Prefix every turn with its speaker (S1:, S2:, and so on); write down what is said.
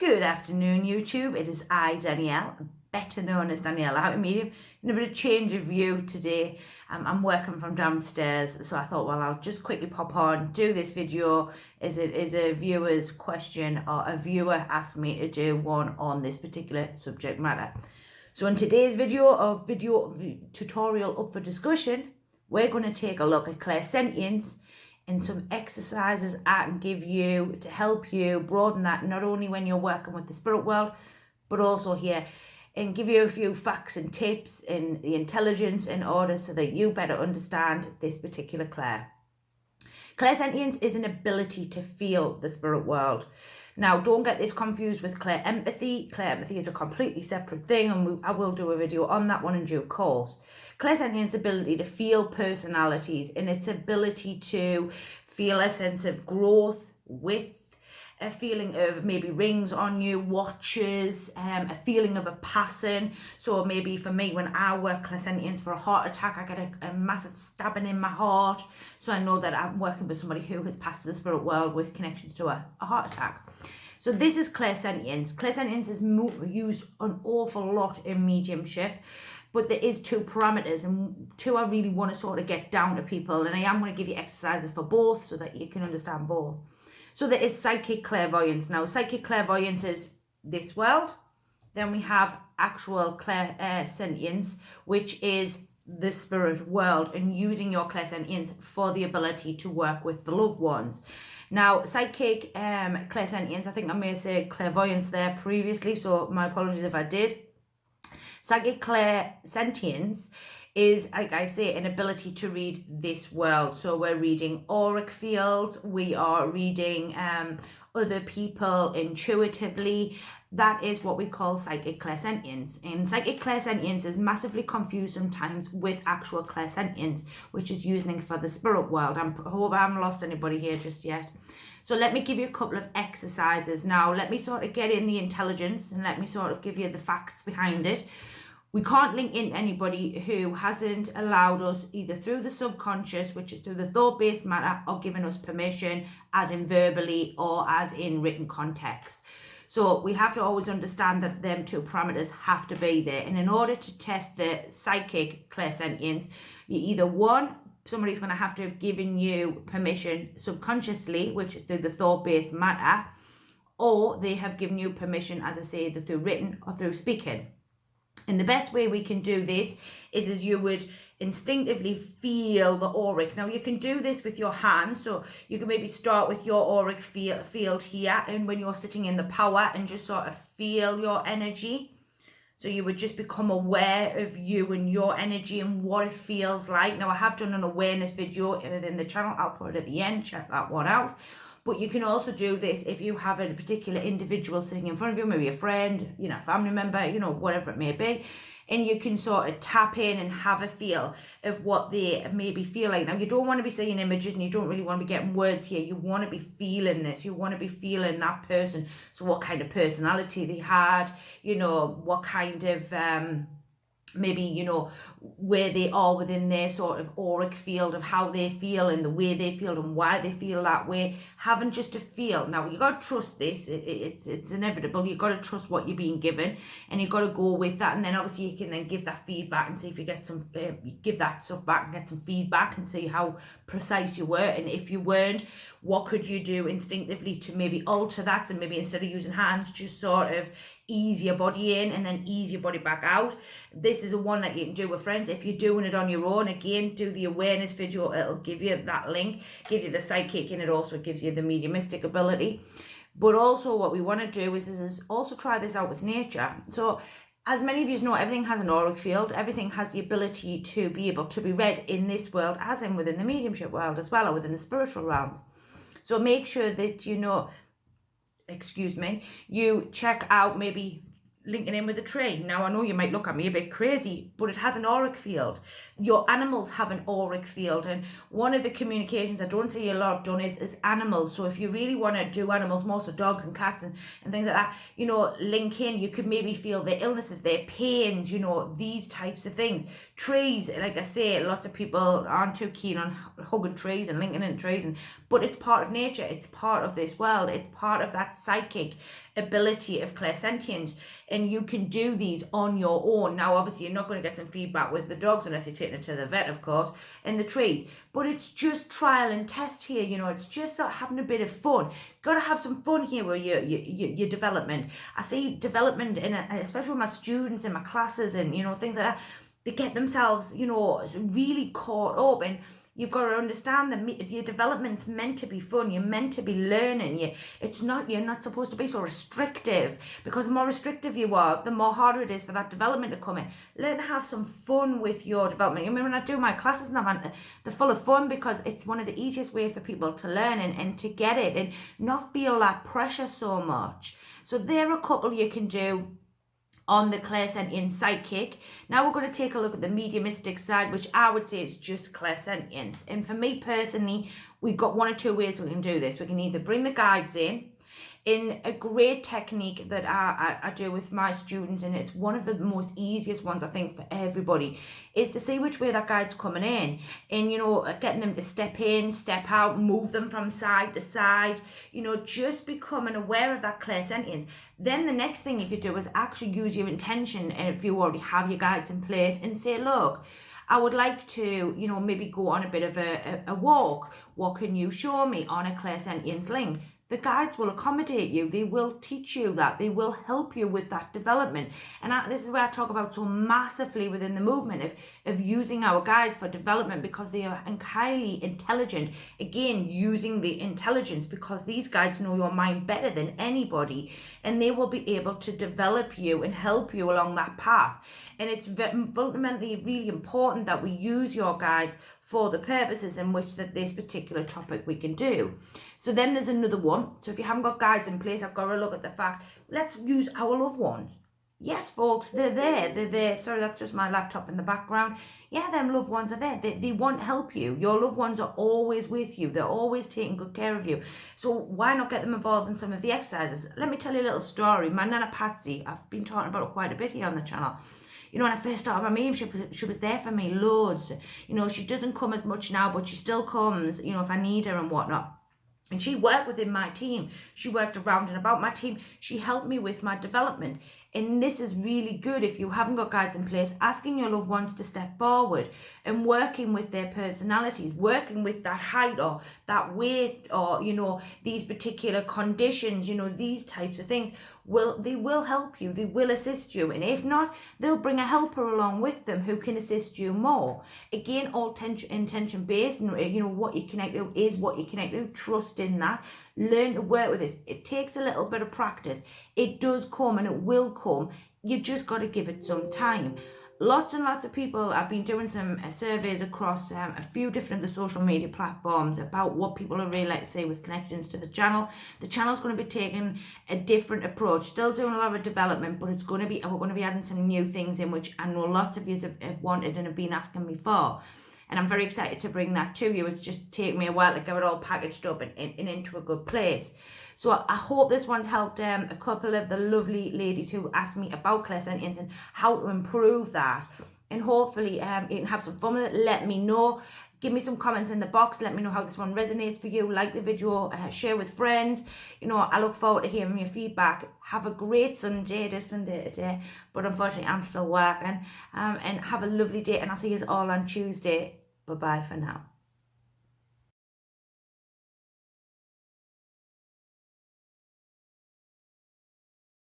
S1: Good afternoon, YouTube. It is I, Danielle, better known as Danielle, out medium, in a bit of change of view today. I'm working from downstairs, so I thought, well, I'll just quickly pop on, do this video as it is a viewer's question, or a viewer asked me to do one on this particular subject matter. So in today's video tutorial up for discussion, we're going to take a look at clairsentience and some exercises I can give you to help you broaden that, not only when you're working with the spirit world, but also here, and give you a few facts and tips in the intelligence in order so that you better understand this particular Claire. Clairsentience is an ability to feel the spirit world. Now, don't get this confused with clairempathy. Clairempathy is a completely separate thing, and I will do a video on that one in due course. Clairsentience ability to feel personalities, and its ability to feel a sense of growth, with a feeling of maybe rings on you, watches, a feeling of a passing. So maybe for me, when I work clairsentience for a heart attack, I get a massive stabbing in my heart. So I know that I'm working with somebody who has passed to the spirit world with connections to a heart attack. So this is clairsentience. Clairsentience is used an awful lot in mediumship, but there is two parameters, and two I really want to sort of get down to people, and I am going to give you exercises for both so that you can understand both. So there is psychic clairvoyance. Now, psychic clairvoyance is this world. Then we have actual clairsentience, which is the spirit world, and using your clairsentience for the ability to work with the loved ones. Now, psychic clairsentience, I think I may say clairvoyance there previously, so my apologies if I did. Psychic clairsentience is, like I say, an ability to read this world. So we're reading auric fields, we are reading other people intuitively. That is what we call psychic clairsentience. And psychic clairsentience is massively confused sometimes with actual clairsentience, which is using for the spirit world. I hope I haven't lost anybody here just yet. So let me give you a couple of exercises now. Let me sort of get in the intelligence, and let me sort of give you the facts behind it. We can't link in anybody who hasn't allowed us, either through the subconscious, which is through the thought-based matter, or given us permission, as in verbally or as in written context. So we have to always understand that them two parameters have to be there. And in order to test the psychic clairsentience, you either, one, somebody's going to have to have given you permission subconsciously, which is through the thought-based matter, or they have given you permission, as I say, either through written or through speaking. And the best way we can do this is as you would instinctively feel the auric. Now, you can do this with your hands, so you can maybe start with your auric field here, and when you're sitting in the power, and just sort of feel your energy. So you would just become aware of you and your energy and what it feels like. Now, I have done an awareness video within the channel. I'll put it at the end. Check that one out. But you can also do this if you have a particular individual sitting in front of you, maybe a friend, a family member, whatever it may be. And you can sort of tap in and have a feel of what they maybe feel like. Now, you don't want to be seeing images, and you don't really want to be getting words here. You want to be feeling this. You want to be feeling that person. So what kind of personality they had, what kind of maybe, where they are within their sort of auric field of how they feel and the way they feel and why they feel that way. Having just a feel. Now, you got to trust this. It's inevitable. You got to trust what you're being given, and you got to go with that. And then obviously you can then give that feedback and see if you get some, give that stuff back and get some feedback and see how precise you were. And if you weren't, what could you do instinctively to maybe alter that? And maybe instead of using hands, just sort of ease your body in and then ease your body back out. This is a one that you can do with friends. If you're doing it on your own, again, do the awareness video. It'll give you that link, gives you the psychic, and it also gives you the mediumistic ability. But also what we want to do is also try this out with nature. So as many of you know, everything has an auric field. Everything has the ability to be able to be read in this world, as in within the mediumship world as well, or within the spiritual realms. So make sure that you check out maybe linking in with a tree. Now, I know you might look at me a bit crazy, but it has an auric field. Your animals have an auric field, and one of the communications I don't see a lot done is animals. So if you really want to do animals more, so dogs and cats and things like that, you know, link in, you could maybe feel their illnesses, their pains, you know, these types of things. Trees, like I say, lots of people aren't too keen on hugging trees and linking in trees, but it's part of nature, it's part of this world, it's part of that psychic ability of clairsentience, and you can do these on your own. Now, obviously, you're not going to get some feedback with the dogs unless you're taking it to the vet, of course, and the trees, but it's just trial and test here, you know, it's just sort of having a bit of fun. Got to have some fun here with your development. I see development, especially with my students in my classes and, you know, things like that. They get themselves, you know, really caught up, and you've got to understand that your development's meant to be fun. You're meant to be learning. You're not supposed to be so restrictive, because the more restrictive you are, the more harder it is for that development to come in. Learn to have some fun with your development. I mean, when I do my classes now, they're full of fun, because it's one of the easiest ways for people to learn and to get it and not feel that pressure so much. So there are a couple you can do on the Clairsentience Psychic. Now we're going to take a look at the mediumistic side, which I would say is just Clairsentience. And for me personally, we've got one or two ways we can do this. We can either bring the guides in a great technique that I do with my students, and it's one of the most easiest ones I think for everybody, is to see which way that guide's coming in, and, you know, getting them to step in, step out, move them from side to side, you know, just becoming aware of that clairsentience. Then the next thing you could do is actually use your intention, and if you already have your guides in place, and say, look, I would like to, you know, maybe go on a bit of a walk. What can you show me on a clairsentience link? The guides will accommodate you. They will teach you that. They will help you with that development. And this is where I talk about so massively within the movement of using our guides for development, because they are highly intelligent. Again, using the intelligence, because these guides know your mind better than anybody, and they will be able to develop you and help you along that path. And it's fundamentally really important that we use your guides for the purposes in which that this particular topic we can do. So then there's another one. So if you haven't got guides in place, I've got to look at the fact, let's use our loved ones. Yes, folks, they're there. Sorry, that's just my laptop in the background. Yeah, them loved ones are there. They want to help you. Your loved ones are always with you. They're always taking good care of you. So why not get them involved in some of the exercises? Let me tell you a little story. My Nana Patsy, I've been talking about it quite a bit here on the channel. You know, when I first started my mediumship, she was there for me loads. You know, she doesn't come as much now, but she still comes, you know, if I need her and whatnot. And she worked within my team. She worked around and about my team. She helped me with my development. And this is really good if you haven't got guides in place, asking your loved ones to step forward and working with their personalities, working with that height or that weight or, you know, these particular conditions, you know, these types of things. They will help you, they will assist you, and if not, they'll bring a helper along with them who can assist you more. Again, all intention based, you know, what you connect to is what you connect to. Trust in that. Learn to work with this. It takes a little bit of practice. It does come and it will come. You just got to give it some time. Lots and lots of people, I've been doing some surveys across a few different of the social media platforms about what people are really like to say with connections to the channel. The channel's going to be taking a different approach, still doing a lot of development, but we're going to be adding some new things in, which I know lots of you have wanted and have been asking me for. And I'm very excited to bring that to you. It's just taken me a while to get it all packaged up and into a good place. So I hope this one's helped a couple of the lovely ladies who asked me about clairsentience and how to improve that. And hopefully you can have some fun with it. Let me know. Give me some comments in the box. Let me know how this one resonates for you. Like the video, share with friends. You know, I look forward to hearing your feedback. Have a great Sunday. It is Sunday today, but unfortunately I'm still working. And have a lovely day, and I'll see you all on Tuesday. Bye-bye for now.